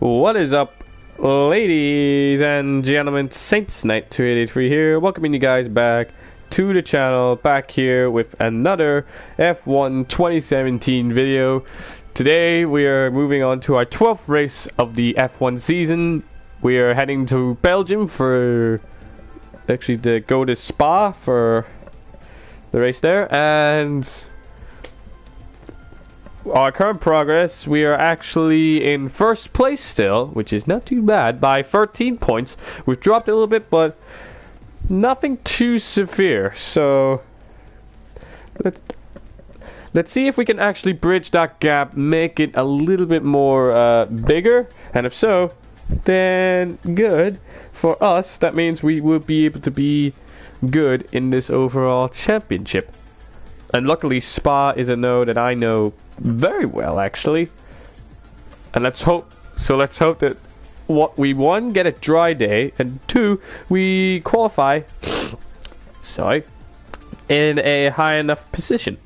What is up, ladies and gentlemen? SaintsKnight 283 here, welcoming you guys back to the channel, back here with another F1 2017 video. Today we are moving on to our 12th race of the F1 season. We are heading to Belgium for to go to Spa for the race there, and our current progress, we are actually in first place still, which is not too bad, by 13 points. We've dropped a little bit, but nothing too severe. So let's see if we can actually bridge that gap, make it a little bit more bigger, and if so, then good for us. That means we will be able to be good in this overall championship. And luckily Spa is a node that I know very well, actually, and let's hope that we one, get a dry day, and two, we qualify in a high enough position.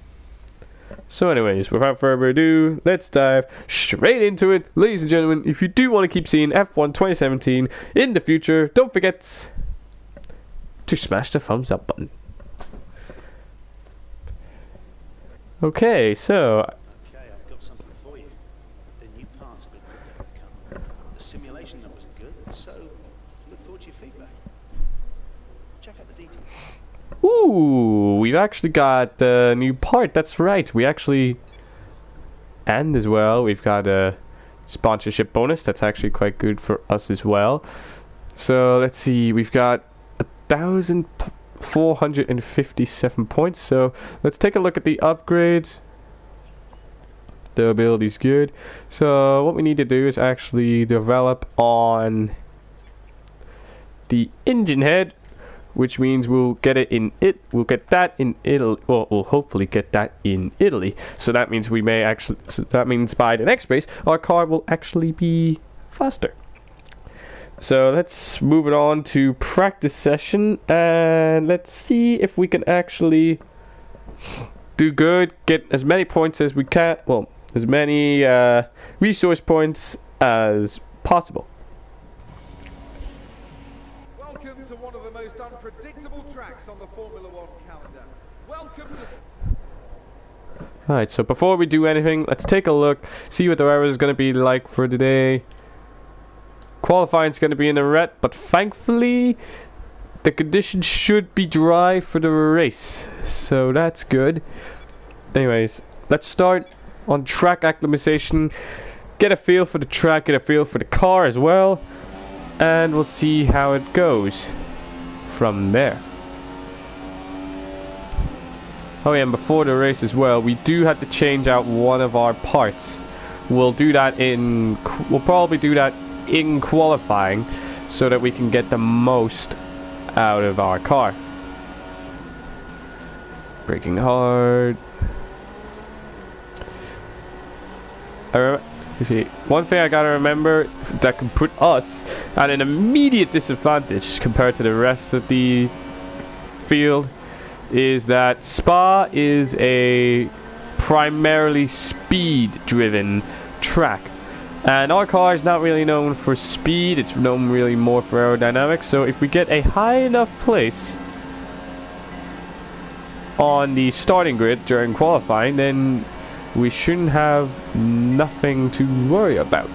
So anyways, without further ado, let's dive straight into it. Ladies and gentlemen, if you do want to keep seeing F1 2017 in the future, don't forget to smash the thumbs up button. Okay, so I've got something for you. The new parts have been fitted to the car. The simulation numbers are good, so look forward to your feedback. Check out the details. Ooh, we've actually got a new part. That's right. We actually, and as well, we've got a sponsorship bonus. That's actually quite good for us as well. So let's see. We've got 1,457 points. So let's take a look at the upgrades. The ability's good. So what we need to do is actually develop on the engine head, which means we'll get it in we'll get that in Italy. Well, we'll hopefully get that in Italy. So that means we may actually. So that means by the next race, our car will actually be faster. So let's move it on to practice session, and let's see if we can actually do good, get as many points as we can. Well, as many resource points as possible. Welcome to one of the most unpredictable tracks on the Formula One calendar. Welcome to... Alright, so before we do anything, let's take a look, see what the weather is going to be like for today. Qualifying is going to be in the red, but thankfully the conditions should be dry for the race, so that's good. Anyways, let's start on track acclimatization, get a feel for the track, get a feel for the car as well, and we'll see how it goes from there. Oh yeah, and before the race as well, we do have to change out one of our parts. We'll probably do that in qualifying, so that we can get the most out of our car. Braking hard. You see, one thing I gotta remember that can put us at an immediate disadvantage compared to the rest of the field is that Spa is a primarily speed driven track. And our car is not really known for speed, it's known really more for aerodynamics. So if we get a high enough place on the starting grid during qualifying, then we shouldn't have nothing to worry about.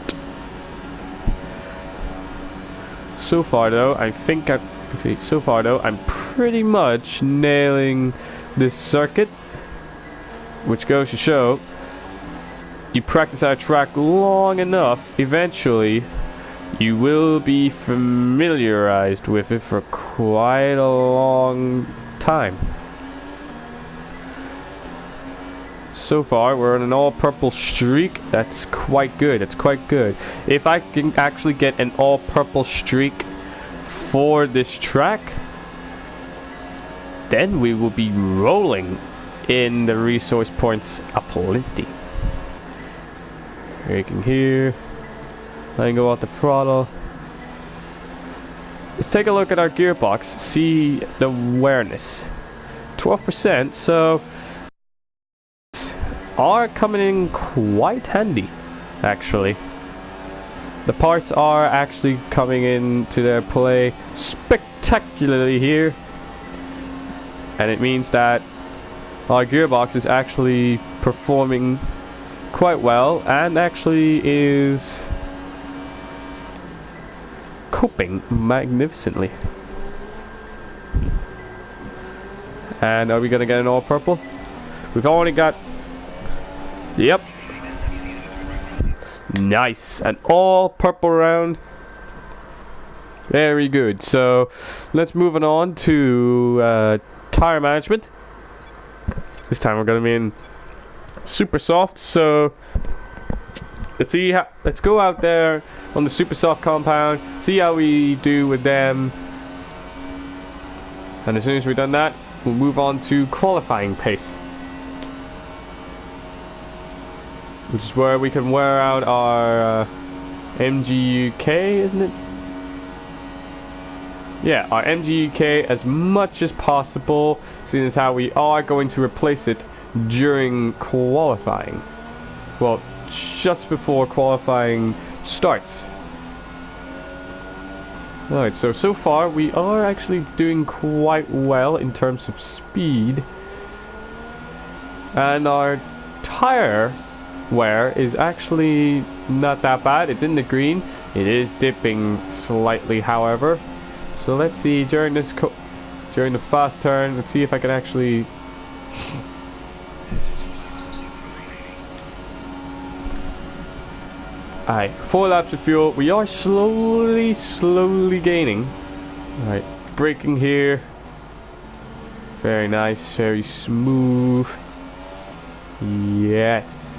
So far though, I'm pretty much nailing this circuit, which goes to show, you practice our track long enough, eventually you will be familiarized with it for quite a long time. So far we're on an all-purple streak. That's quite good. That's quite good. If I can actually get an all-purple streak for this track, then we will be rolling in the resource points aplenty. Braking here, letting go off the throttle. Let's take a look at our gearbox, see the awareness. 12%, so are coming in quite handy, actually. The parts are actually coming into their play spectacularly here. And it means that our gearbox is actually performing quite well and actually is coping magnificently. And are we gonna get an all purple? We've only got... Yep. Nice. An all purple round. Very good. So let's move on to tire management. This time we're gonna be in super soft. So let's go out there on the super soft compound, see how we do with them, and as soon as we've done that, we'll move on to qualifying pace, which is where we can wear out our MGUK, isn't it? Yeah, our MGUK as much as possible, seeing as how we are going to replace it during qualifying. Well, just before qualifying starts. Alright, so far we are actually doing quite well in terms of speed. And our tire wear is actually not that bad. It's in the green. It is dipping slightly, however. So let's see, during the fast turn, let's see if I can actually... Alright, 4 laps of fuel. We are slowly gaining. Alright, braking here. Very nice, very smooth. Yes.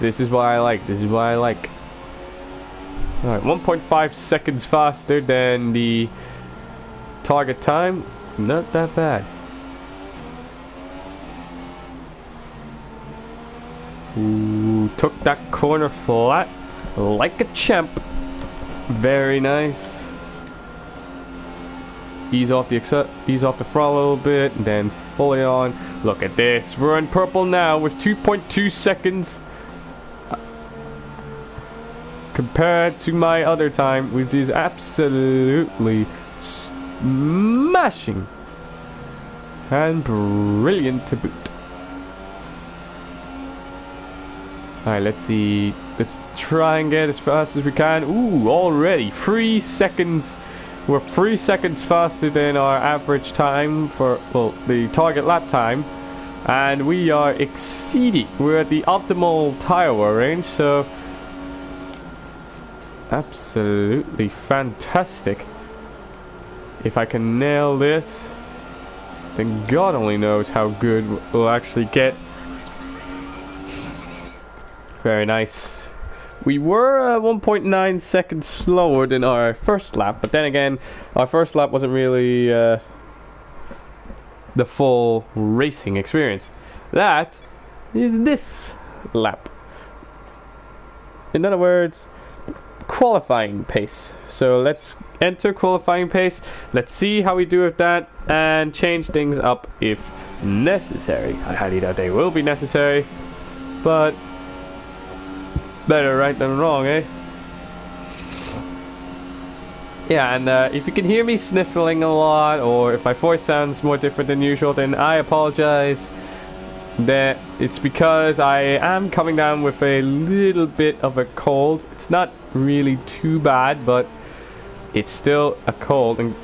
This is what I like, this is what I like. Alright, 1.5 seconds faster than the target time. Not that bad. Ooh, took that corner flat. Like a champ. Very nice. Ease off the throttle a little bit, and then fully on. Look at this. We're in purple now with 2.2 seconds compared to my other time, which is absolutely smashing and brilliant to boot. Alright, let's see. Let's try and get as fast as we can. Ooh, already 3 seconds. We're 3 seconds faster than our average time for, well, the target lap time. And we are exceeding. We're at the optimal tire wear range, so absolutely fantastic. If I can nail this, then God only knows how good we'll actually get. Very nice. We were 1.9 seconds slower than our first lap, but then again, our first lap wasn't really the full racing experience. That is this lap. In other words, qualifying pace. So let's enter qualifying pace. Let's see how we do with that and change things up if necessary. I highly doubt they will be necessary, but better right than wrong, eh? Yeah, and if you can hear me sniffling a lot, or if my voice sounds more different than usual, then I apologize. That it's because I am coming down with a little bit of a cold. It's not really too bad, but it's still a cold, and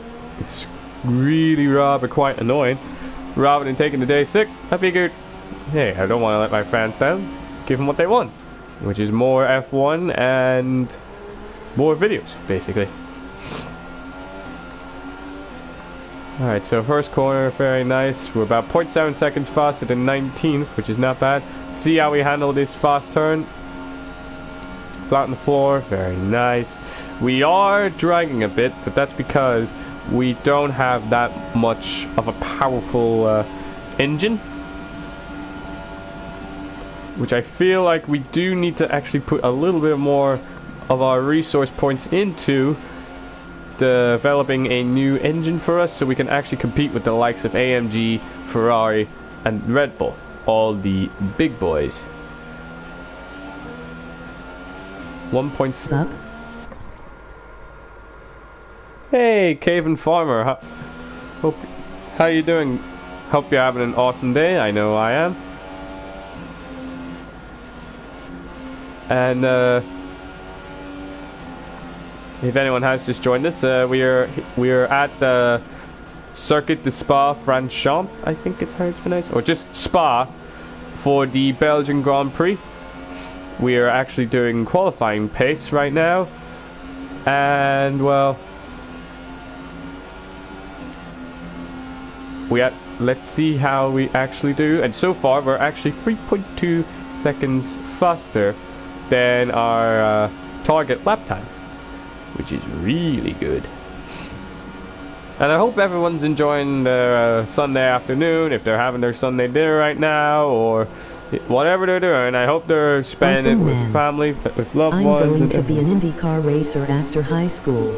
it's really rather quite annoying. Rather than taking the day sick, I figured, hey, I don't want to let my fans down. Give them what they want, which is more F1 and more videos, basically. Alright, so first corner, very nice. We're about 0.7 seconds faster than 19th, which is not bad. See how we handle this fast turn. Flat on the floor, very nice. We are dragging a bit, but that's because we don't have that much of a powerful engine, which I feel like we do need to actually put a little bit more of our resource points into developing a new engine for us, so we can actually compete with the likes of AMG, Ferrari and Red Bull, all the big boys. 1.7. Hey, Caven Farmer. How you doing? Hope you're having an awesome day. I know I am. And if anyone has just joined us, we are at the Circuit de Spa Francorchamps, I think it's how it's pronounced, or just Spa, for the Belgian Grand Prix. We are actually doing qualifying pace right now, and well, let's see how we actually do. And so far, we're actually 3.2 seconds faster than our target lap time, which is really good. And I hope everyone's enjoying their Sunday afternoon, if they're having their Sunday dinner right now, or whatever they're doing. I hope they're spending it with family, with loved ones. I'm going to be an IndyCar racer after high school.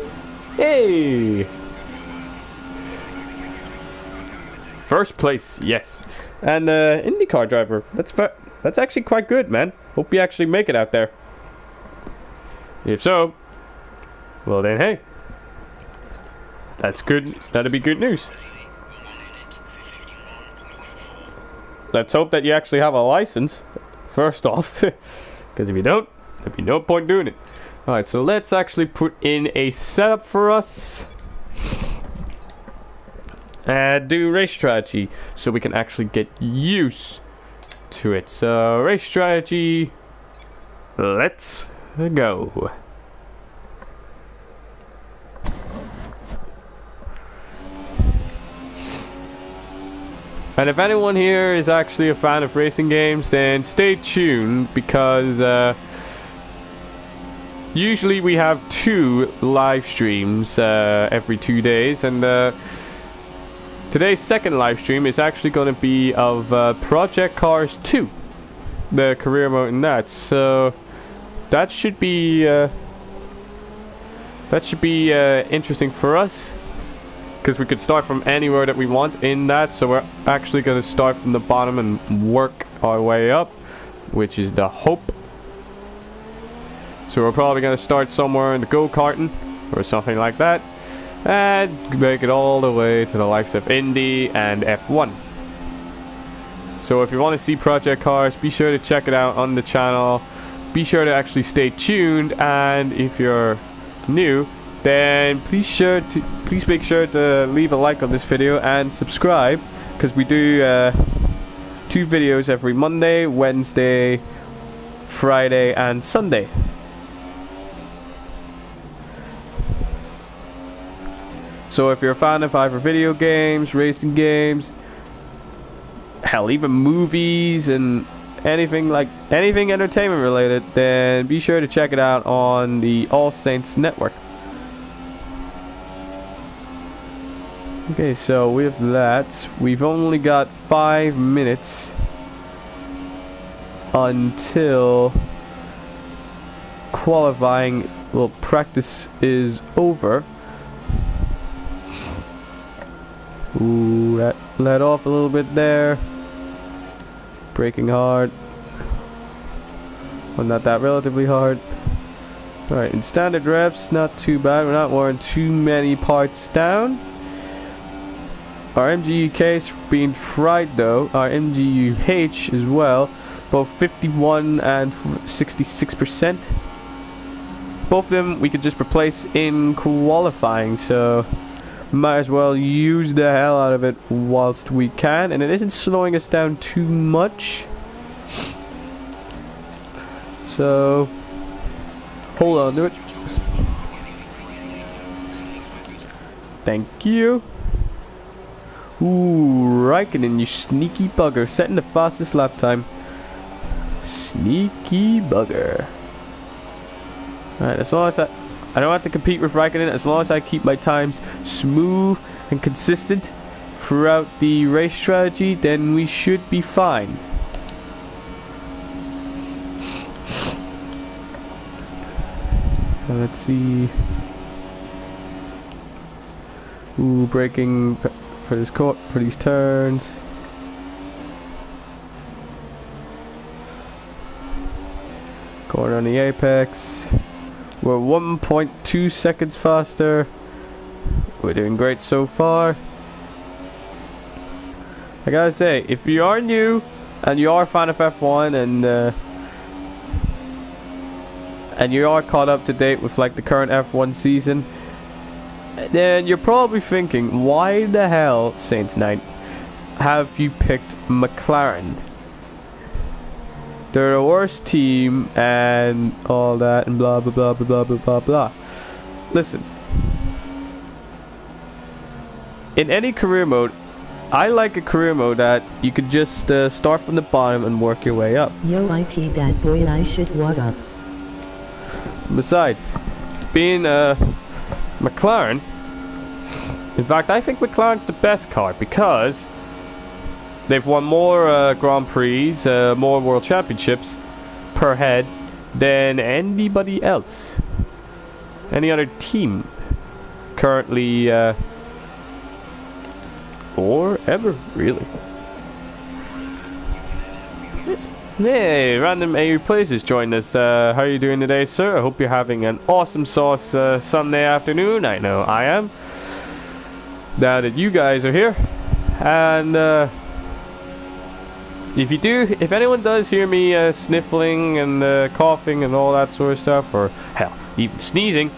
Hey! First place, yes. And IndyCar driver, that's actually quite good, man. Hope you actually make it out there. If so, well then, hey. That's good. That'd be good news. Let's hope that you actually have a license, first off. Because if you don't, there'd be no point doing it. Alright, so let's actually put in a setup for us. And do race strategy, so we can actually get used to it. So, race strategy. Let's go. And if anyone here is actually a fan of racing games, then stay tuned, because usually we have 2 live streams every 2 days, and today's second live stream is actually going to be of Project Cars 2, the career mode in that. So that should be interesting for us, because we could start from anywhere that we want in that. So we're actually going to start from the bottom and work our way up, which is the hope. So we're probably going to start somewhere in the go-karting or something like that, and make it all the way to the likes of Indy and F1. So if you want to see Project Cars, be sure to check it out on the channel. Be sure to actually stay tuned, and if you're new, then please make sure to leave a like on this video and subscribe, because we do 2 videos every Monday, Wednesday, Friday and Sunday. So if you're a fan of either video games, racing games, hell, even movies and anything entertainment related, then be sure to check it out on the All Saints Network. Okay, so with that, we've only got 5 minutes until qualifying, well, practice is over. Ooh, that let off a little bit there. Braking hard. Well, not that relatively hard. Alright, in standard revs, not too bad. We're not wearing too many parts down. Our MGUK is being fried though. Our MGUH as well. Both 51 and 66%. Both of them we could just replace in qualifying, so might as well use the hell out of it whilst we can. And it isn't slowing us down too much. So hold on to it. Thank you. Ooh, Raikkonen, you sneaky bugger, setting the fastest lap time. Sneaky bugger. Alright, as long as I don't have to compete with Raikkonen, as long as I keep my times smooth and consistent throughout the race strategy, then we should be fine. So let's see. Ooh, braking for these turns. Going on the apex. We're 1.2 seconds faster. We're doing great so far. I gotta say, if you are new and you are a fan of F1 and you are caught up to date with like the current F1 season, then you're probably thinking, why the hell, SaintsKnight, have you picked McLaren? They're the worst team and all that and blah blah blah blah blah blah blah blah. Listen, in any career mode, I like a career mode that you could just start from the bottom and work your way up. Yo, IT that boy, I should what up. Besides, being McLaren, in fact, I think McLaren's the best car because they've won more Grand Prix, more World Championships per head than anybody else. Any other team currently, or ever, really. Hey, Random A Places joined us. How are you doing today, sir? I hope you're having an awesome sauce Sunday afternoon. I know I am. Now that you guys are here. And, if anyone does hear me sniffling and coughing and all that sort of stuff, or hell, even sneezing,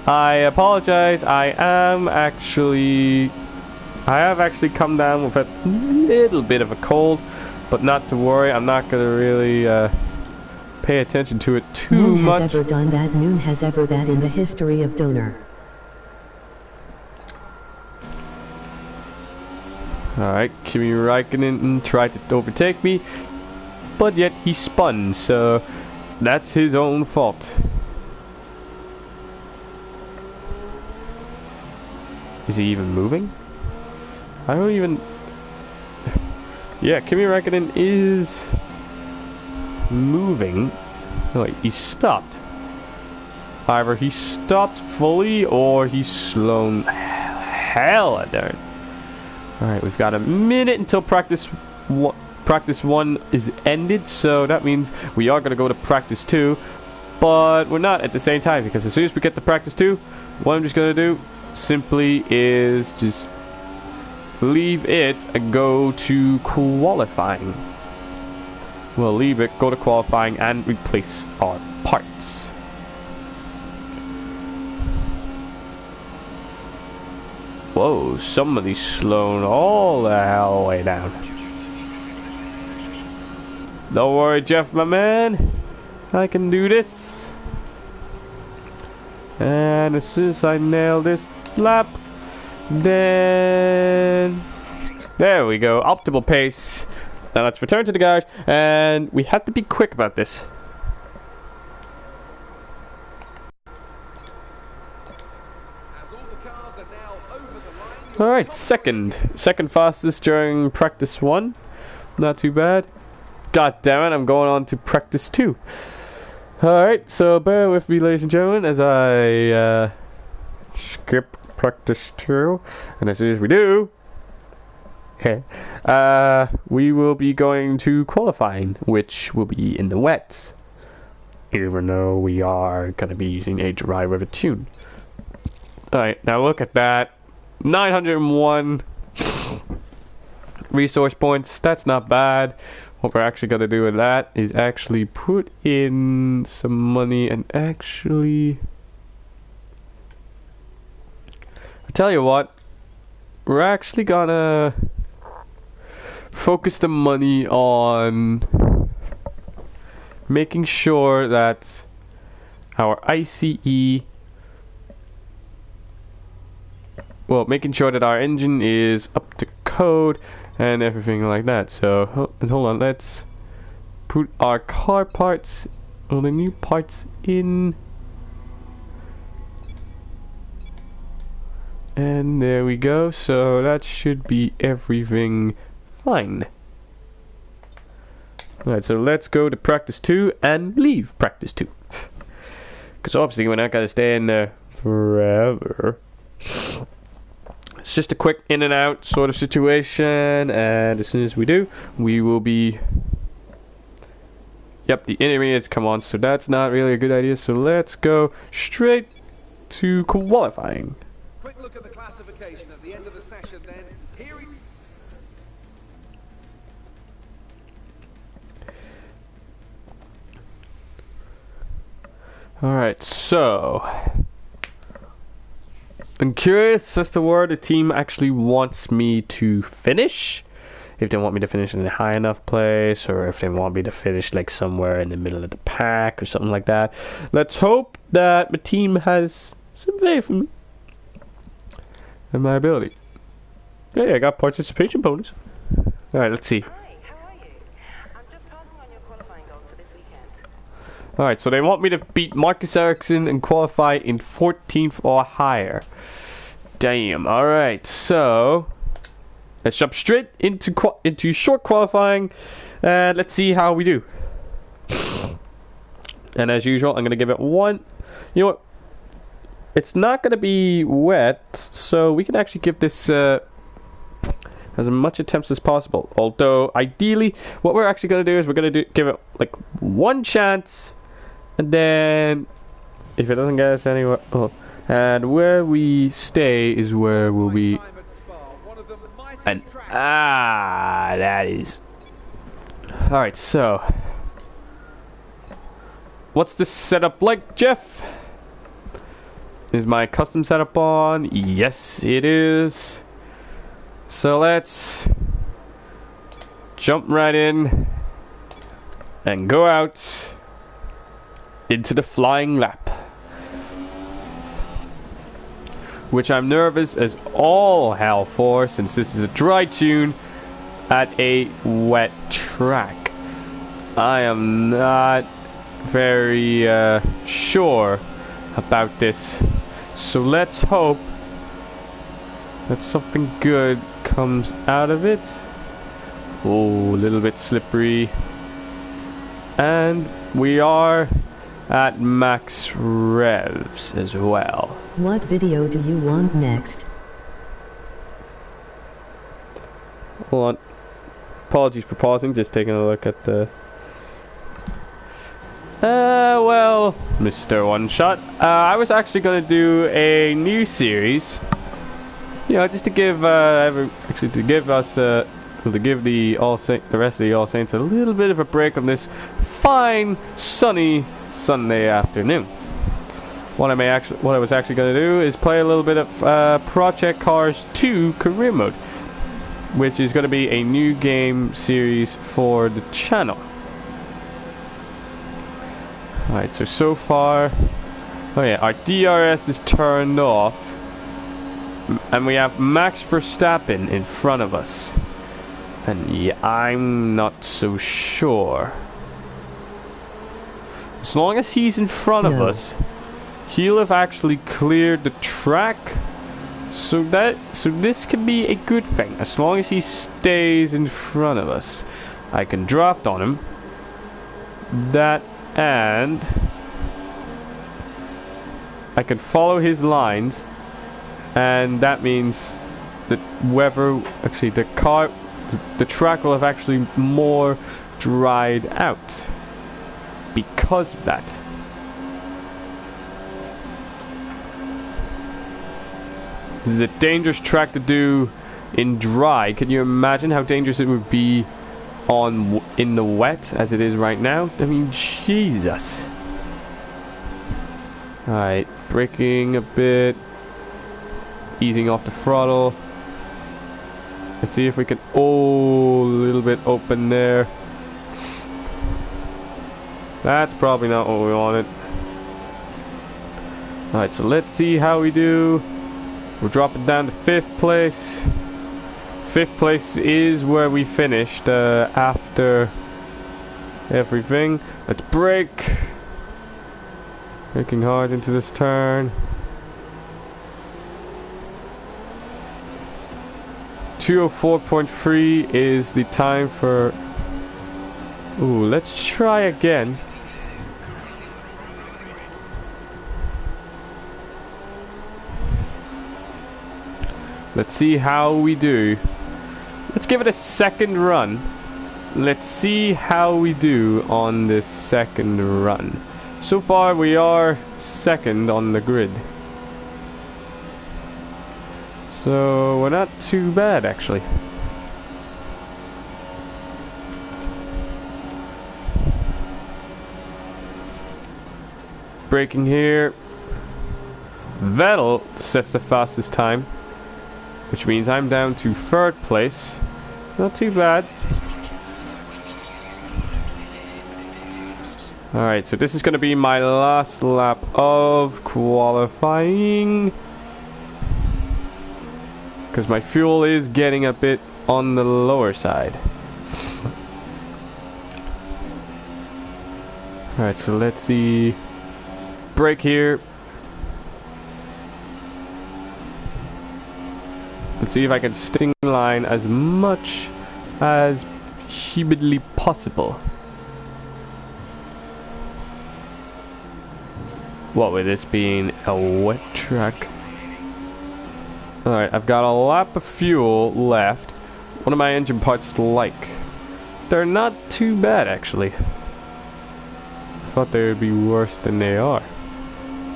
I apologize. I have actually come down with a little bit of a cold, but not to worry. I'm not gonna really pay attention to it too much. Has ever done that? Noon has ever that in the history of Donor. Alright, Kimi Räikkönen tried to overtake me, but yet he spun, so that's his own fault. Is he even moving? I don't even... Yeah, Kimi Räikkönen is moving. No, wait, he stopped. Either he stopped fully or he's slowed. Hell, I don't. Alright, we've got a minute until practice one is ended, so that means we are going to go to practice 2, but we're not at the same time, because as soon as we get to practice 2, what I'm just going to do simply is just leave it and go to qualifying. We'll leave it, go to qualifying, and replace our parts. Whoa, somebody's slowing all the hell way down. Don't worry, Jeff, my man. I can do this. And as soon as I nail this lap, then... There we go, optimal pace. Now let's return to the garage, and we have to be quick about this. Alright, second fastest during practice 1. Not too bad. God damn it, I'm going on to practice 2. Alright, so bear with me, ladies and gentlemen, as I skip practice 2. And as soon as we do, we will be going to qualifying, which will be in the wet. Even though we are going to be using a drive of a tune. Alright, now look at that. 901 resource points. That's not bad. What we're actually going to do with that is actually put in some money and actually... I tell you what, we're actually gonna focus the money on making sure that our ICE, well, making sure that our engine is up to code and everything like that. So, and hold on, let's put our car parts, all the new parts in. And there we go, so that should be everything fine. Alright, so let's go to practice 2 and leave practice 2. Because obviously we're not going to stay in there forever. It's just a quick in and out sort of situation, and as soon as we do, we will be... Yep, the intermediates come on, so that's not really a good idea, so let's go straight to qualifying. Quick look look at the classification at the end of the session then. Here he... Alright, so I'm curious as to where the team actually wants me to finish. If they want me to finish in a high enough place, or if they want me to finish like somewhere in the middle of the pack or something like that. Let's hope that my team has some faith in me and my ability. Hey, I got participation bonus. Alright, let's see. Hi, how are you? I'm just passing on your qualifying goals for this weekend. Alright, so they want me to beat Marcus Ericsson and qualify in 14th or higher. Damn. Alright, so let's jump straight into short qualifying, and let's see how we do. And as usual, I'm going to give it one. You know what? It's not going to be wet, so we can actually give this as much attempts as possible. Although, ideally, what we're actually going to do is we're going to give it like one chance, and then if it doesn't get us anywhere, and where we stay is where we'll be. And that is. Alright, so what's this setup like, Jeff? Is my custom setup on? Yes, it is. So let's jump right in and go out into the flying lap, which I'm nervous as all hell for, since this is a dry tune at a wet track. I am not very sure about this, so let's hope that something good comes out of it. Oh, a little bit slippery, and we are at max revs as well. What video do you want next? Hold on. Apologies for pausing, just taking a look at the... well, Mr. One Shot. I was actually going to do a new series. You know, just to give, to give us, to give the rest of the All Saints a little bit of a break on this fine, sunny Sunday afternoon. What I was actually going to do is play a little bit of Project Cars 2 Career Mode, which is going to be a new game series for the channel. Alright, so far, oh yeah, our DRS is turned off, and we have Max Verstappen in front of us, and yeah, I'm not so sure. As long as he's in front of us, he'll have actually cleared the track, so this can be a good thing. As long as he stays in front of us, I can draft on him. That, and I can follow his lines, and that means that whoever actually the track will have actually more dried out because of that. This is a dangerous track to do in dry. Can you imagine how dangerous it would be in the wet as it is right now? I mean, Jesus. Alright, braking a bit, easing off the throttle. Let's see if we can. Oh, a little bit open there. That's probably not what we wanted. Alright, so let's see how we do. We're dropping down to 5th place. 5th place is where we finished after everything. Let's brake. Braking hard into this turn. 204.3 is the time for... Ooh, let's try again. Let's see how we do. Let's give it a second run. Let's see how we do on this second run. So far we are second on the grid. So we're not too bad actually. Braking here. Vettel sets the fastest time, which means I'm down to 3rd place. Not too bad. Alright, so this is going to be my last lap of qualifying, because my fuel is getting a bit on the lower side. Alright, so let's see. Brake here. Let's see if I can sting line as much as humanly possible. What with this being a wet track. Alright, I've got a lap of fuel left. What are my engine parts like? They're not too bad actually. I thought they would be worse than they are.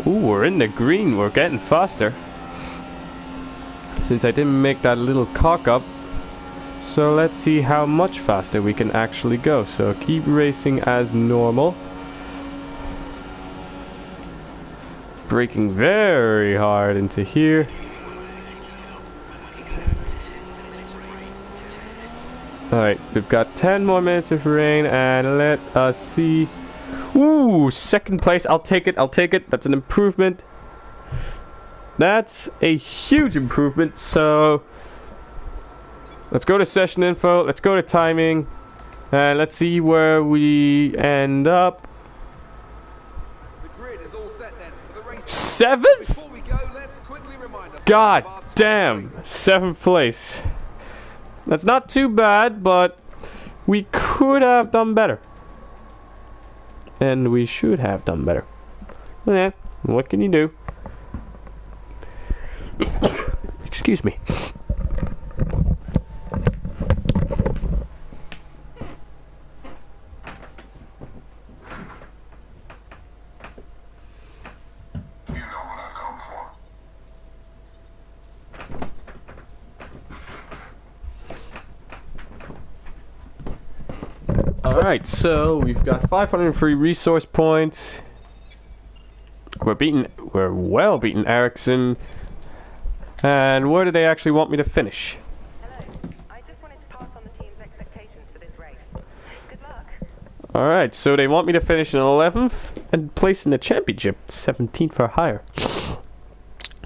Ooh, we're in the green. We're getting faster. Since I didn't make that little cock up. So let's see how much faster we can actually go. So keep racing as normal. Braking very hard into here. Alright, we've got 10 more minutes of rain, and let us see. Ooh, 2nd place. I'll take it. I'll take it. That's an improvement. That's a huge improvement. So let's go to session info. Let's go to timing. And let's see where we end up. The grid is all set then for the race. 7th? Before we go, let's quickly remind ourselves God of our top damn. three. 7th place. That's not too bad, but we could have done better. And we should have done better. Yeah, what can you do? Excuse me. Alright, so we've got 503 resource points. We're well beating Ericsson. And where do they actually want me to finish? Hello. I just wanted to pass on the team's expectations for this race. Good luck. Alright, so they want me to finish in 11th and place in the championship, 17th or higher.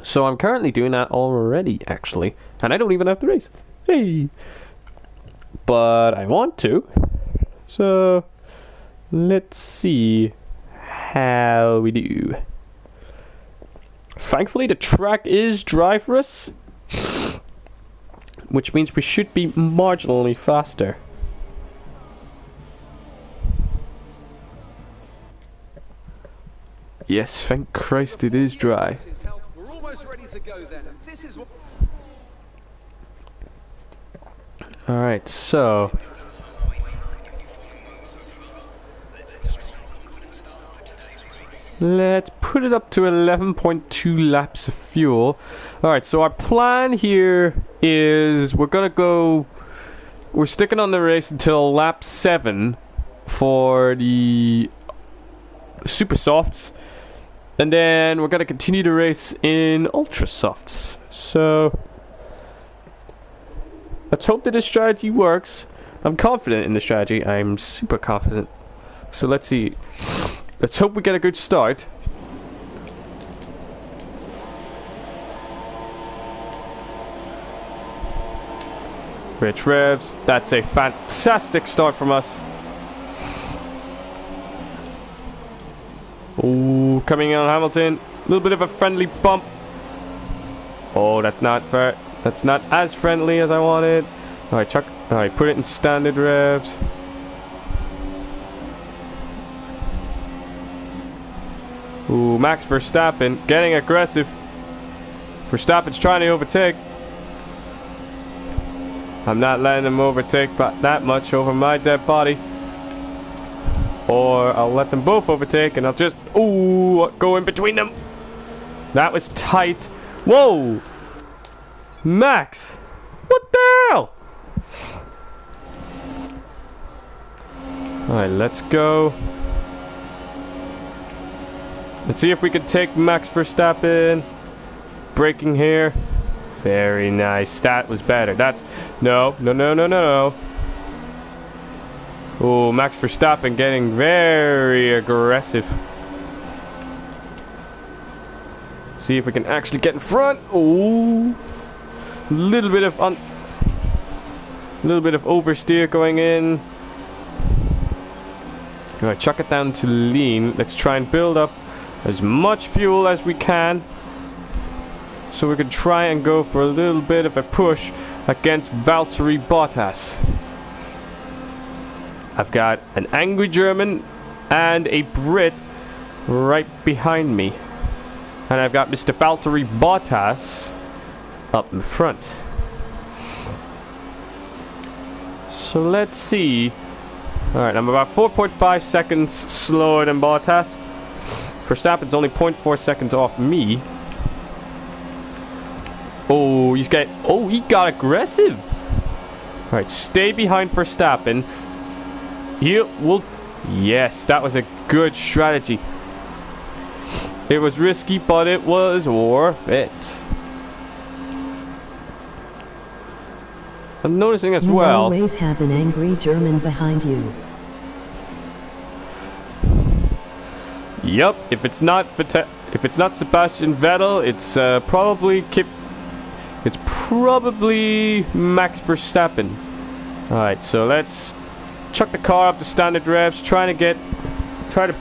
So I'm currently doing that already, actually. And I don't even have to race. Hey! But I want to. So, let's see how we do. Thankfully, the track is dry for us, which means we should be marginally faster. Yes, thank Christ it is dry. We're almost ready to go then. And this is what Alright, so let's put it up to 11.2 laps of fuel. Alright, so our plan here is we're sticking on the race until lap 7 for the super softs, and then we're gonna continue to race in ultra softs. So let's hope that this strategy works. I'm confident in the strategy. I'm super confident. So let's see. Let's hope we get a good start. Rich revs. That's a fantastic start from us. Ooh, coming in on Hamilton. A little bit of a friendly bump. Oh, that's not fair. That's not as friendly as I wanted. Alright, Chuck. Alright, put it in standard revs. Ooh, Max Verstappen getting aggressive. Verstappen's trying to overtake. I'm not letting him overtake that much over my dead body. Or I'll let them both overtake and I'll just, ooh, go in between them. That was tight. Whoa! Max! What the hell? Alright, let's go. Let's see if we can take Max Verstappen. Braking here. Very nice. That was better. That's... No. Oh, Max Verstappen getting very aggressive. See if we can actually get in front. Oh, little bit of oversteer going in. Alright, chuck it down to lean. Let's try and build up as much fuel as we can, so we can try and go for a little bit of a push against Valtteri Bottas. I've got an angry German and a Brit right behind me. And I've got Mr. Valtteri Bottas up in front. So let's see. Alright, I'm about 4.5 seconds slower than Bottas. Verstappen's only 0.4 seconds off me. Oh, he got aggressive. Alright, stay behind Verstappen. Yes, that was a good strategy. It was risky, but it was worth it. I'm noticing as well. You always have an angry German behind you. Yep, if it's not Sebastian Vettel, it's probably Max Verstappen. Alright, so let's chuck the car up to standard revs, try to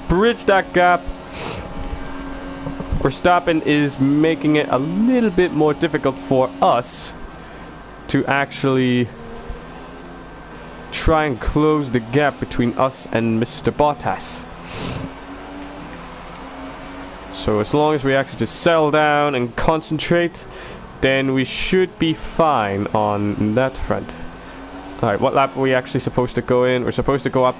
bridge that gap. Verstappen is making it a little bit more difficult for us to actually try and close the gap between us and Mr. Bottas. So as long as we actually just settle down and concentrate, then we should be fine on that front. Alright, what lap are we actually supposed to go in? We're supposed to go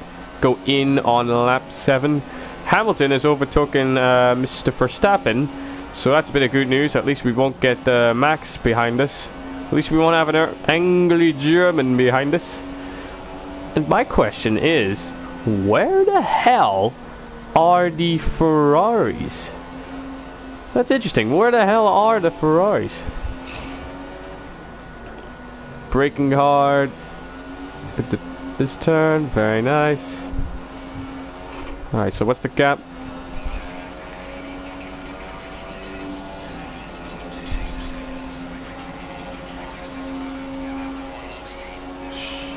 in on lap 7. Hamilton has overtaken Mr. Verstappen, so that's a bit of good news. At least we won't get Max behind us. At least we won't have an angry German behind us. And my question is, where the hell are the Ferraris? That's interesting. Where the hell are the Ferraris? Braking hard. This turn. Very nice. Alright, so what's the gap?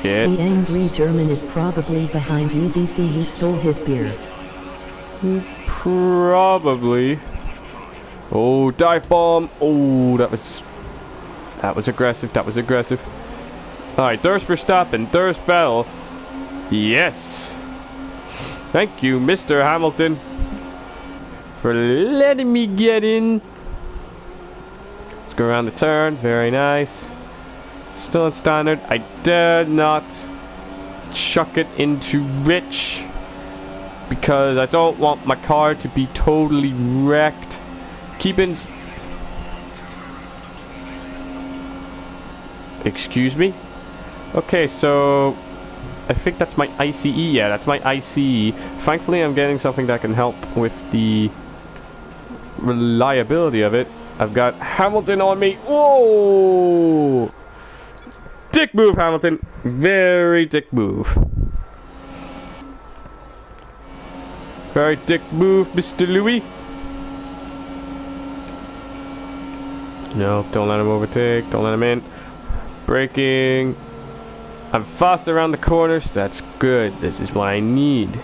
Shit. The angry German is probably behind you. BC, you stole his beer. Probably. Oh, dive bomb. Oh, that was aggressive. That was aggressive. Alright, there's Verstappen. There's Vettel. Yes. Thank you, Mr. Hamilton, for letting me get in. Let's go around the turn. Very nice. Still in standard. I dare not chuck it into rich, because I don't want my car to be totally wrecked. Excuse me? Okay, so I think that's my ICE. Yeah, that's my ICE. Thankfully, I'm getting something that can help with the reliability of it. I've got Hamilton on me. Whoa! Dick move, Hamilton. Very dick move. Very dick move, Mr. Louis. No, don't let him overtake. Don't let him in. Braking. I'm fast around the corners. That's good. This is what I need.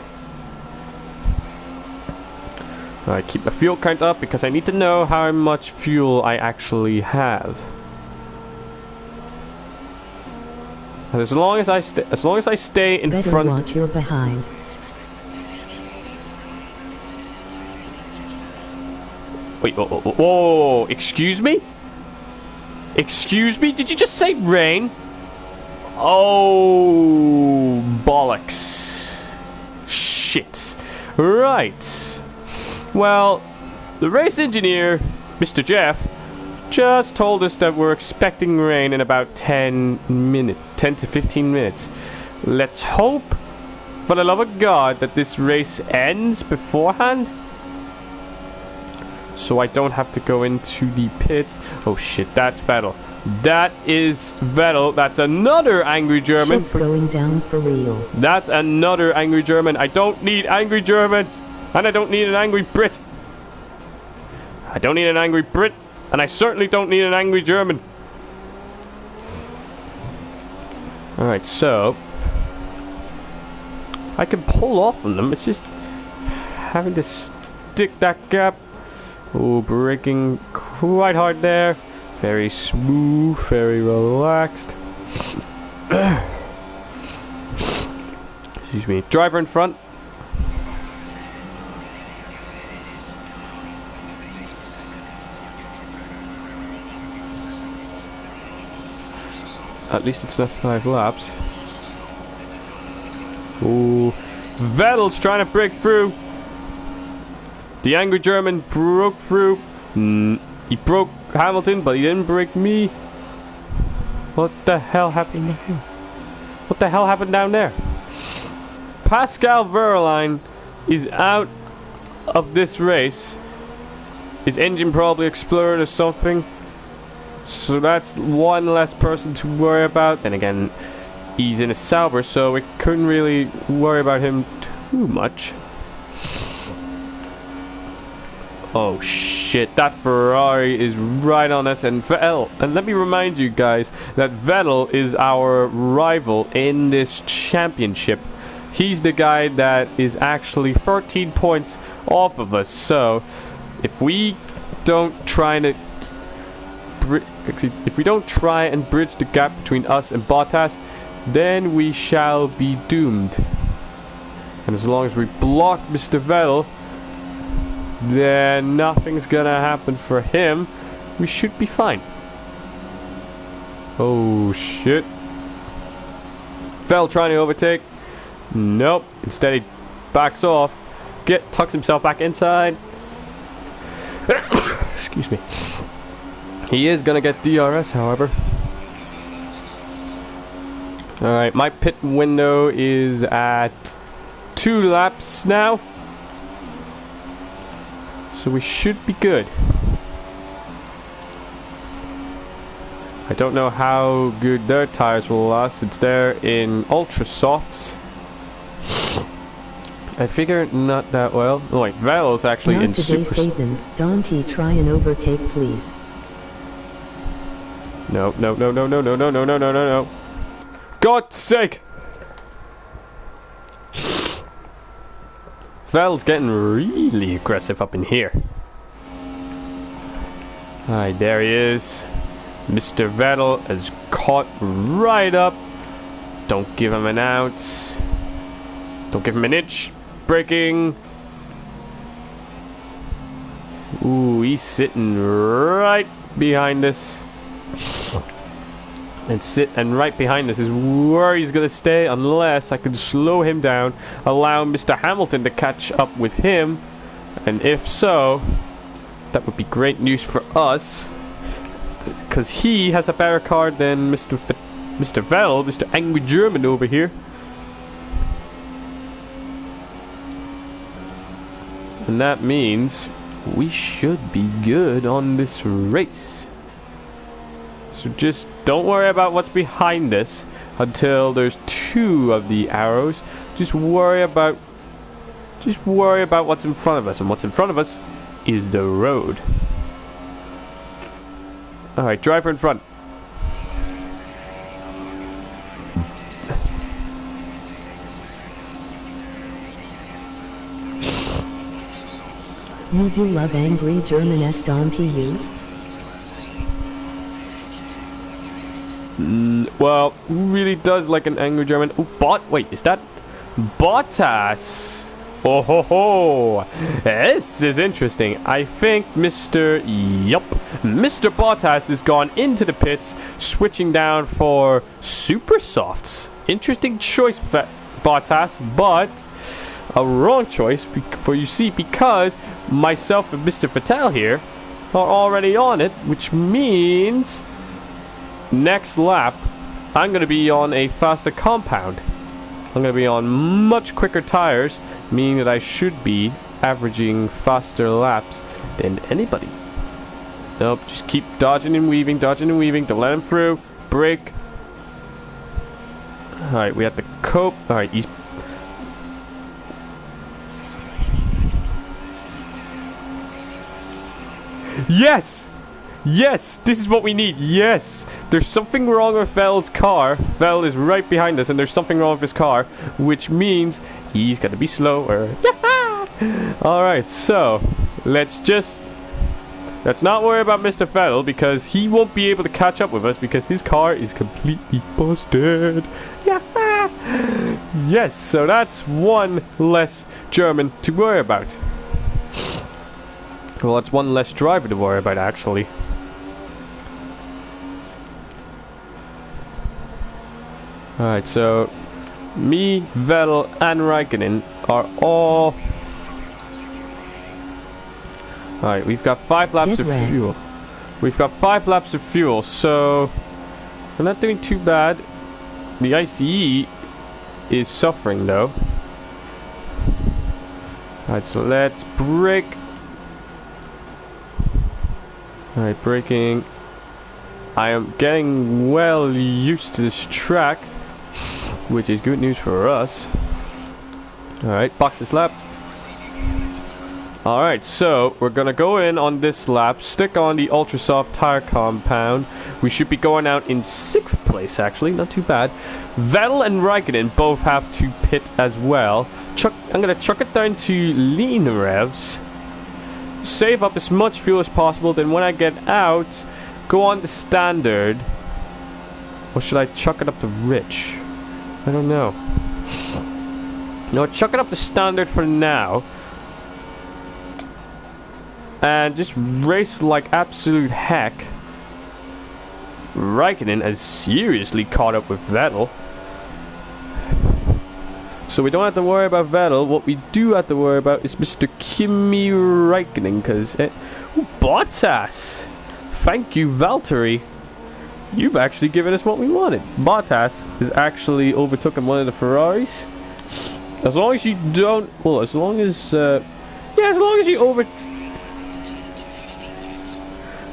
Alright, keep the fuel count up because I need to know how much fuel I actually have. And as long as I stay in Better front. watch your behind. Wait, whoa, excuse me? Excuse me? Did you just say rain? Oh, bollocks. Shit. Right. Well, the race engineer, Mr. Jeff, just told us that we're expecting rain in about 10 to 15 minutes. Let's hope, for the love of God, that this race ends beforehand, so I don't have to go into the pits. Oh shit, that's Vettel. That is Vettel. That's another angry German. Shit's going down for real. That's another angry German. I don't need angry Germans. And I don't need an angry Brit. I don't need an angry Brit. And I certainly don't need an angry German. Alright, so I can pull off on them. It's just having to stick that gap. Oh, braking quite hard there. Very smooth, very relaxed. Excuse me. Driver in front. At least it's not 5 laps. Ooh. Vettel's trying to break through. The angry German broke through. He broke Hamilton, but he didn't break me. What the hell happened down here? What the hell happened down there? Pascal Wehrlein is out of this race. His engine probably exploded or something. So that's one less person to worry about. Then again, he's in a Sauber, so we couldn't really worry about him too much. Oh shit, that Ferrari is right on us, and Vettel. And let me remind you guys that Vettel is our rival in this championship. He's the guy that is actually 13 points off of us. So if we don't try and bridge the gap between us and Bottas, then we shall be doomed. And as long as we block Mr. Vettel, then nothing's gonna happen for him. We should be fine. Oh shit. Vettel trying to overtake. Nope. Instead he backs off. Tucks himself back inside. Excuse me. He is gonna get DRS, however. Alright, my pit window is at 2 laps now. So we should be good. I don't know how good their tires will last since they're in ultra softs. I figure not that well. Oh wait, Vettel's actually in super. Don't try and overtake, please. No. God's sake! Vettel's getting really aggressive up in here. Alright, there he is. Mr. Vettel has caught right up. Don't give him an ounce. Don't give him an inch. Braking. Ooh, he's sitting right behind us. And right behind us is where he's gonna stay unless I can slow him down, allow Mr. Hamilton to catch up with him, and if so, that would be great news for us, because he has a better car than Mr. Vettel, Mr. Angry German over here. And that means we should be good on this race. So just don't worry about what's behind us until there's 2 of the arrows. Just worry about what's in front of us, and what's in front of us is the road. Alright, driver in front. You do love angry German-s, don't you? Well, who really does like an angry German? Oh, wait, is that Bottas? Oh ho ho! This is interesting. I think Mr. Bottas has gone into the pits, switching down for super softs. Interesting choice, Bottas, but a wrong choice. Because myself and Mr. Vettel here are already on it, which means next lap I'm going to be on a faster compound. I'm going to be on much quicker tires, meaning that I should be averaging faster laps than anybody. Nope, just keep dodging and weaving, dodging and weaving. Don't let him through. Brake. Alright, we have to cope. Alright, he's... Yes! Yes! This is what we need. Yes! There's something wrong with Vettel's car. Vettel is right behind us, and there's something wrong with his car, which means he's gonna be slower. Alright, so let's not worry about Mr. Vettel, because he won't be able to catch up with us because his car is completely busted. Yes, so that's one less German to worry about. Well, that's one less driver to worry about, actually. Alright, so me, Vettel, and Raikkonen are all... Alright, we've got 5 laps of fuel. We've got 5 laps of fuel, so we're not doing too bad. The ICE is suffering, though. Alright, so let's brake. Alright, braking. I am getting well used to this track, which is good news for us. Alright, box this lap. Alright, so we're gonna go in on this lap, stick on the ultra soft tire compound. We should be going out in 6th place, actually, not too bad. Vettel and Raikkonen both have to pit as well. I'm gonna chuck it down to lean revs. Save up as much fuel as possible, then when I get out, go on to standard. Or should I chuck it up to rich? I don't know. No, chuck it up to standard for now. And just race like absolute heck. Raikkonen has seriously caught up with Vettel. So we don't have to worry about Vettel. What we do have to worry about is Mr. Kimi Raikkonen, because... Bottas! Thank you, Valtteri. You've actually given us what we wanted. Bottas has actually overtaken one of the Ferraris. As long as you don't... Well, as long as... yeah, as long as you over...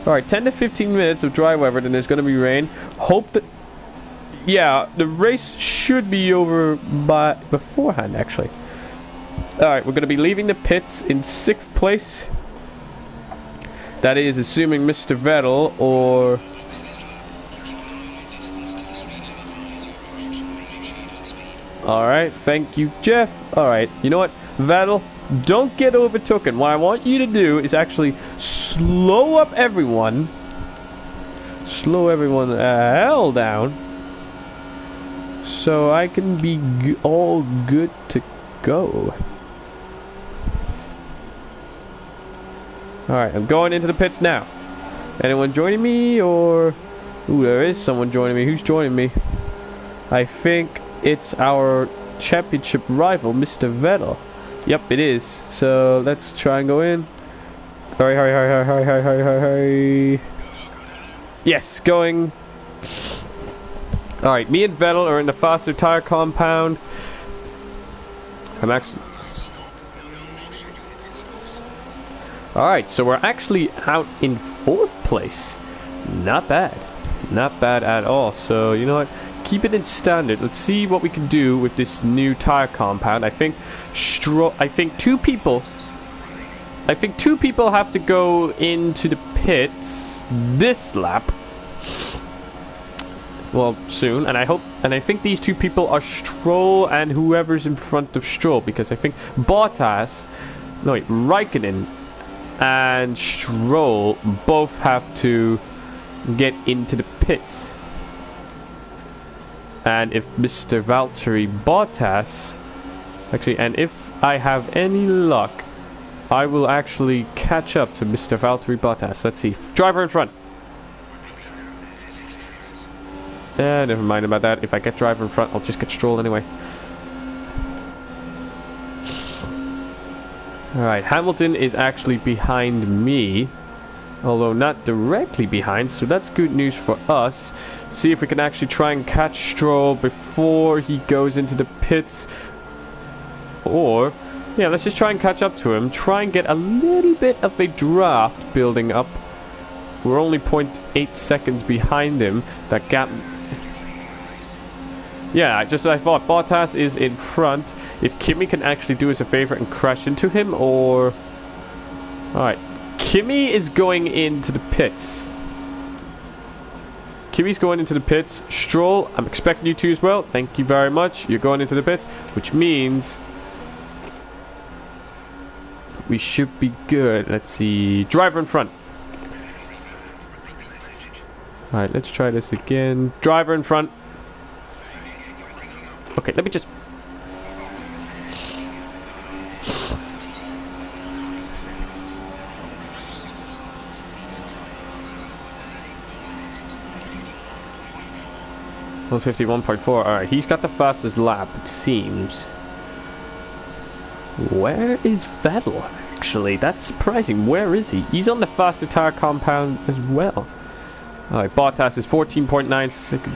Alright, 10 to 15 minutes of dry weather, then there's going to be rain. Hope that... Yeah, the race should be over by beforehand, actually. Alright, we're going to be leaving the pits in 6th place. That is assuming Mr. Vettel or... Alright, thank you, Jeff. Alright, you know what? Vettel, don't get overtaken. What I want you to do is actually slow up everyone. Slow everyone the hell down. So I can be all good to go. Alright, I'm going into the pits now. Anyone joining me or... Ooh, there is someone joining me. Who's joining me? I think it's our championship rival, Mr. Vettel. Yep, it is. So let's try and go in. Hurry, hurry, hurry, hurry, hurry, hurry, hurry, hurry. Yes, going. Alright, me and Vettel are in the faster tire compound. I'm actually... Alright, so we're actually out in 4th place. Not bad. Not bad at all. So, you know what? Keep it in standard. Let's see what we can do with this new tire compound. I think two people have to go into the pits this lap. Well, soon, and I think these 2 people are Stroll and whoever's in front of Stroll, because I think Raikkonen and Stroll both have to get into the pits. And if Mr. Valtteri Bottas... Actually, and if I have any luck, I will actually catch up to Mr. Valtteri Bottas. Let's see. Driver in front. Never mind about that. If I get driver in front, I'll just get Stroll anyway. Alright, Hamilton is actually behind me. Although not directly behind, so that's good news for us. See if we can actually try and catch Stroll before he goes into the pits. Or, yeah, let's just try and catch up to him. Try and get a little bit of a draft building up. We're only 0.8 seconds behind him. That gap... Yeah, I thought Bottas is in front. If Kimi can actually do us a favor and crash into him, or... Alright. Kimi is going into the pits. Kimi's going into the pits. Stroll, I'm expecting you to as well. Thank you very much. You're going into the pits, which means we should be good. Let's see. Driver in front. Alright, let's try this again. Driver in front. Okay, let me just... .151.4. Alright, he's got the fastest lap, it seems. Where is Vettel, actually? That's surprising. Where is he? He's on the faster tire compound as well. Alright, Bottas is 14.9 seconds.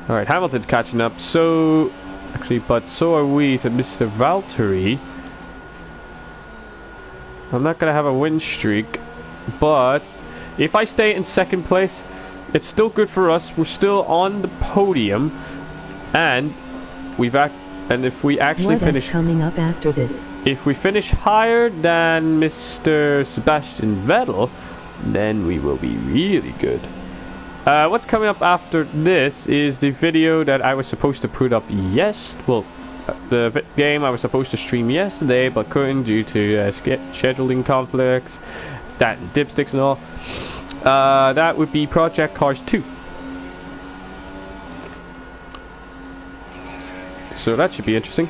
Alright, Hamilton's catching up. So, actually, but so are we to Mr. Valtteri. I'm not going to have a win streak, but if I stay in second place, it's still good for us. We're still on the podium, and if we actually finish coming up after this, if we finish higher than Mr. Sebastian Vettel, then we will be really good. What's coming up after this is the video that I was supposed to put up the game I was supposed to stream yesterday, but couldn't due to scheduling conflicts, that and dipsticks and all. That would be Project Cars 2. So that should be interesting.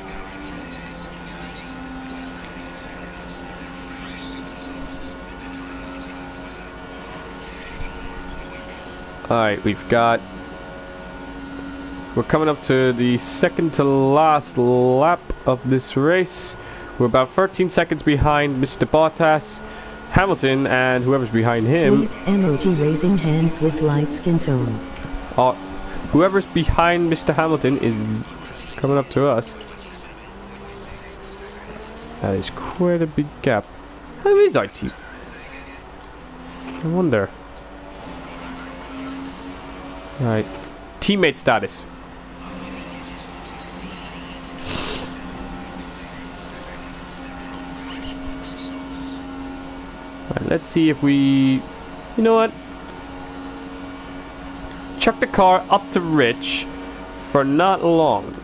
Alright, we're coming up to the second to last lap of this race. We're about 13 seconds behind Mr. Bottas, Hamilton, and whoever's behind him. Sweet emoji raising hands with light skin tone. Whoever's behind Mr. Hamilton is coming up to us. That is quite a big gap. How is our team? I wonder. Alright. Teammate status. Alright, let's see if we... You know what? Chuck the car up to Rich for not long.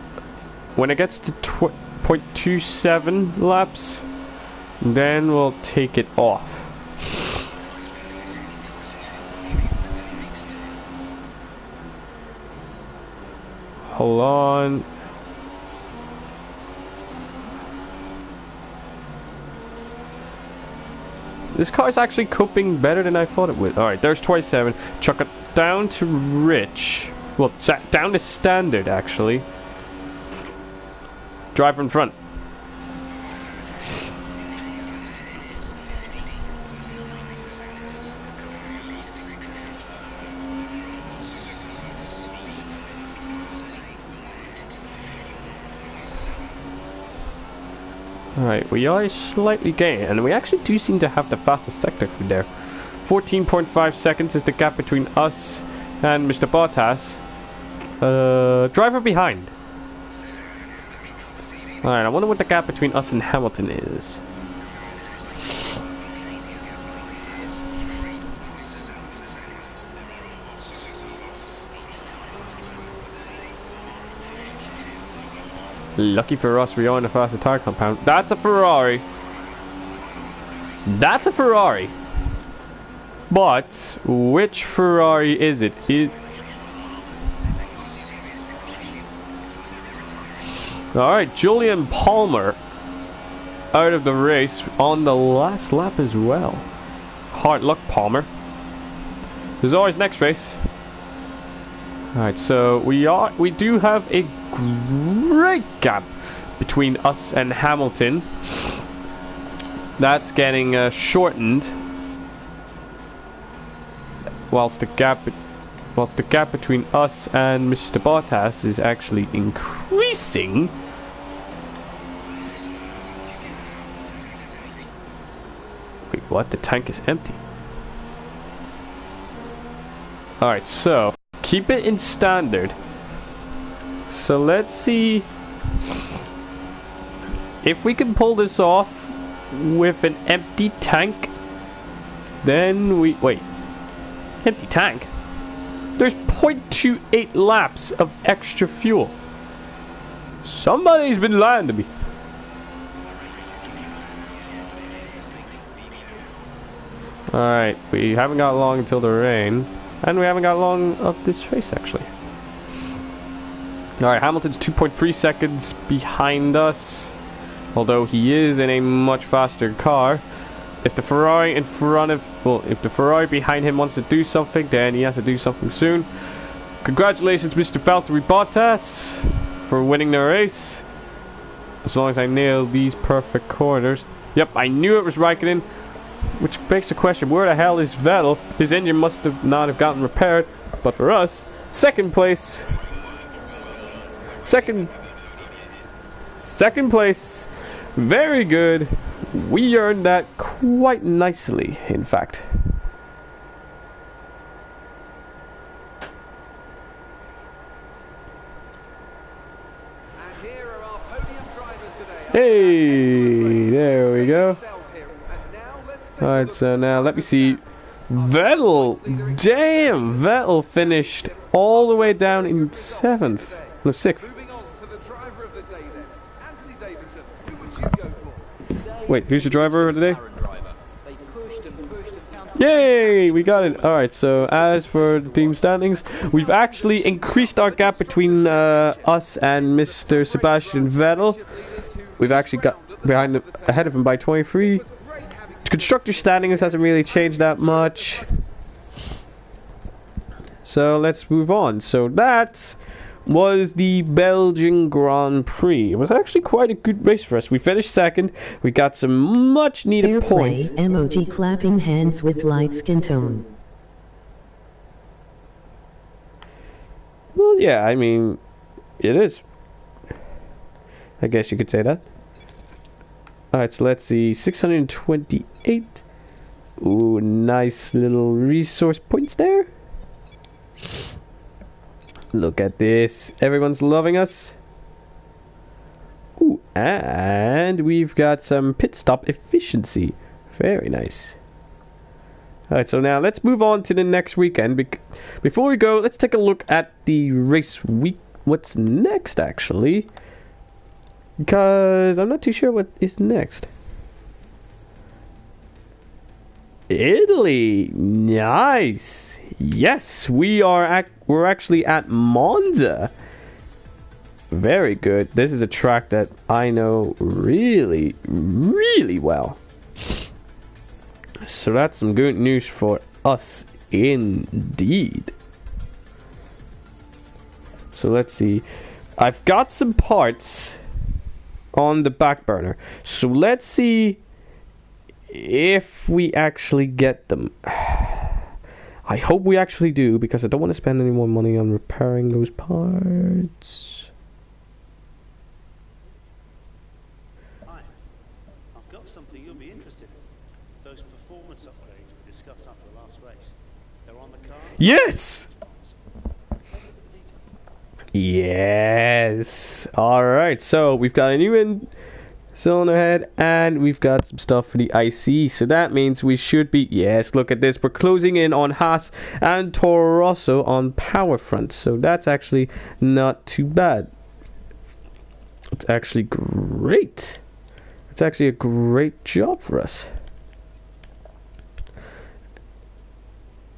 When it gets to 0.27 laps, then we'll take it off. Hold on. This car is actually coping better than I thought it would. Alright, there's 27. Chuck it down to Rich. Well, down to standard, actually. Driver in front. Alright, we are slightly gaining, and we actually do seem to have the fastest sector through there. 14.5 seconds is the gap between us and Mr. Bottas. Driver behind. Alright, I wonder what the gap between us and Hamilton is. Lucky for us, we are in the faster tire compound. That's a Ferrari. That's a Ferrari. But which Ferrari is it? Alright, Julian Palmer out of the race on the last lap as well. Hard luck, Palmer. There's always next race. Alright, so we do have a great gap between us and Hamilton. that's getting shortened, whilst the gap between us and Mr. Bottas is actually increasing. Wait, what? The tank is empty. Alright, so keep it in standard. So let's see if we can pull this off with an empty tank. Then we... Wait. Empty tank? There's 0.28 laps of extra fuel. Somebody's been lying to me. Alright, we haven't got long until the rain. And we haven't got long of this race, actually. Alright, Hamilton's 2.3 seconds behind us. Although he is in a much faster car. If the Ferrari in front of... Well, if the Ferrari behind him wants to do something, then he has to do something soon. Congratulations, Mr. Valtteri Bottas, for winning the race. As long as I nail these perfect corners. Yep, I knew it was Raikkonen. Which begs the question, where the hell is Vettel? His engine must have not have gotten repaired. But for us, second place. Second place. Very good. We earned that quite nicely, in fact. And here are our podium drivers today. Hey, there we go. Alright, so now let me see. Vettel! Damn! Vettel finished all the way down in 7th. No, 6th. Moving on to the driver of the day then. Anthony Davidson, who would you go for? Wait, who's the driver of the day? Yay! We got it! Alright, so as for the team standings, we've actually increased our gap between us and Mr. Sebastian Vettel. We've actually got ahead of him by 23. Constructor standings hasn't really changed that much. So let's move on. So that was the Belgian Grand Prix. It was actually quite a good race for us. We finished second. We got some much needed points. Emoji clapping hands with light skin tone. Well, yeah, I mean, it is. I guess you could say that. Alright, so let's see. 628. Ooh, nice little resource points there. Look at this. Everyone's loving us. Ooh, and we've got some pit stop efficiency. Very nice. Alright, so now let's move on to the next weekend. Before we go, let's take a look at the race week. What's next, actually? Because I'm not too sure what is next. Italy, nice. Yes, we're actually at Monza. Very good. This is a track that I know really, really well. So that's some good news for us indeed. So let's see. I've got some parts on the back burner. So let's see if we actually get them. I hope we actually do, because I don't want to spend any more money on repairing those parts. Hi, I've got something you'll be interested in. Those performance upgrades we discussed after the last race. They're on the car. Yes! Yes! Alright, so we've got a new cylinder head, and we've got some stuff for the IC. So that means we should be... Yes, look at this. We're closing in on Haas and Toro Rosso on power front. So that's actually not too bad. It's actually great. It's actually a great job for us.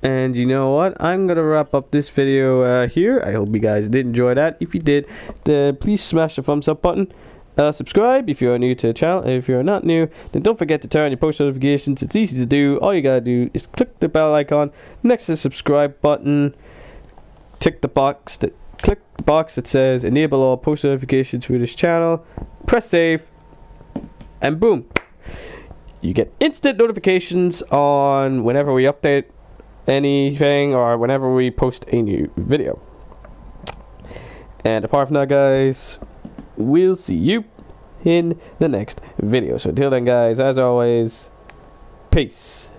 And you know what? I'm gonna wrap up this video here. I hope you guys did enjoy that. If you did, please smash the thumbs up button. Subscribe if you're new to the channel. If you're not new, then don't forget to turn on your post notifications. It's easy to do. All you gotta do is click the bell icon next to the subscribe button. Click the box that says enable all post notifications for this channel. Press save, and boom. you get instant notifications on whenever we update anything or whenever we post a new video. And apart from that, guys, we'll see you in the next video. So until then, guys, as always, peace.